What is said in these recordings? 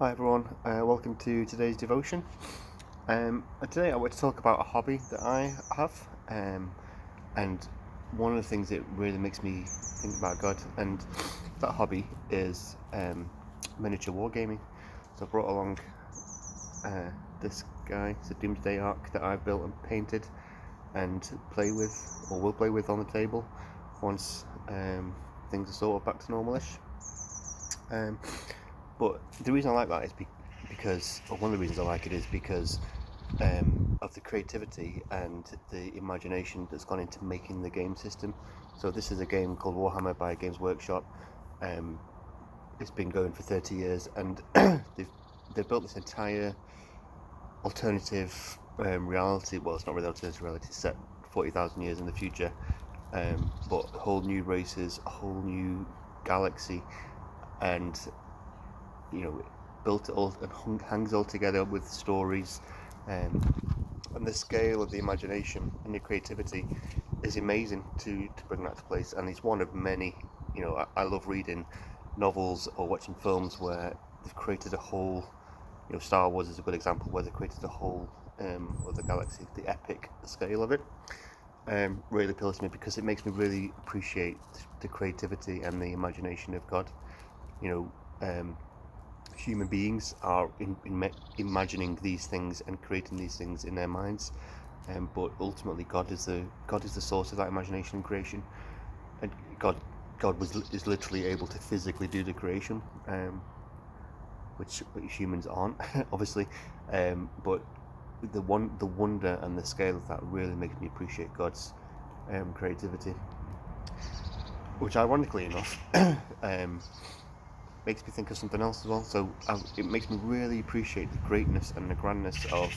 Hi everyone, welcome to today's devotion. Today I want to talk about a hobby that I have, and one of the things that really makes me think about God, and that hobby is miniature wargaming. So I brought along this guy, it's a Doomsday Ark that I've built and painted and play with, or will play with on the table once things are sort of back to normalish. But the reason I like that is because, or one of the reasons I like it is because of the creativity and the imagination that's gone into making the game system. So this is a game called Warhammer by Games Workshop. It's been going for 30 years, and they've built this entire alternative reality. Well, it's not really alternative reality; it's set 40,000 years in the future, but whole new races, a whole new galaxy, and built it all and hangs all together with stories, and the scale of the imagination and the creativity is amazing to bring that to place. And it's one of many. I love reading novels or watching films where they've created a whole. Star Wars is a good example where they created a whole of the galaxy. The epic scale of it really appeals to me because it makes me really appreciate the creativity and the imagination of God. Human beings are imagining these things and creating these things in their minds, but ultimately God is the source of that imagination and creation, and God is literally able to physically do the creation, which humans aren't, obviously, but the wonder and the scale of that really makes me appreciate God's creativity, which ironically enough makes me think of something else as well. So it makes me really appreciate the greatness and the grandness of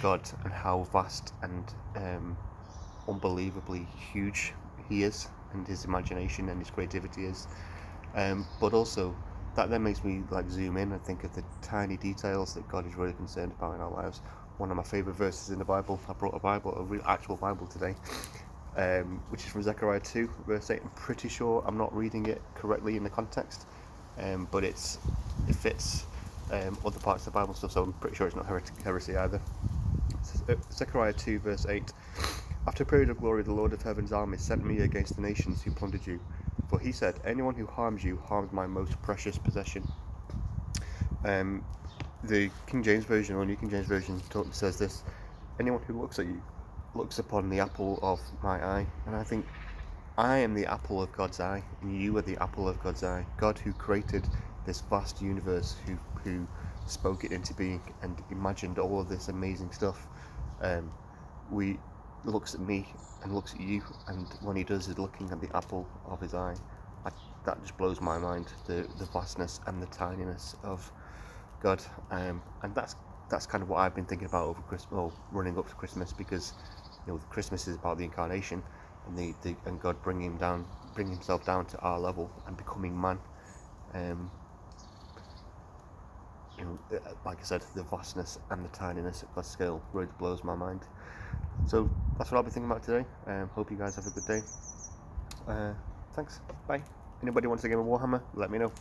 God and how vast and unbelievably huge He is, and His imagination and His creativity is. But also that then makes me zoom in and think of the tiny details that God is really concerned about in our lives. One of my favourite verses in the Bible. I brought a real actual Bible today. Which is from Zechariah 2, verse 8. I'm pretty sure I'm not reading it correctly in the context, but it fits other parts of the Bible stuff, so I'm pretty sure it's not heresy either. Zechariah 2, verse 8. After a period of glory, the Lord of Heaven's armies sent me against the nations who plundered you. For he said, anyone who harms you harms my most precious possession. The King James Version, or New King James Version, says this: anyone who looks at you looks upon the apple of my eye. And I think I am the apple of God's eye, and you are the apple of God's eye. God, who created this vast universe, who spoke it into being and imagined all of this amazing stuff, we looks at me and looks at you, and when he does, is looking at the apple of his eye. That just blows my mind, the vastness and the tininess of God, and that's kind of what I've been thinking about over Christmas, or running up to Christmas, because Christmas is about the incarnation and God bringing himself down to our level and becoming man. Like I said, the vastness and the tininess of God's scale really blows my mind. So that's what I'll be thinking about today. Hope you guys have a good day. Thanks. Bye. Anybody wants a game of Warhammer? Let me know.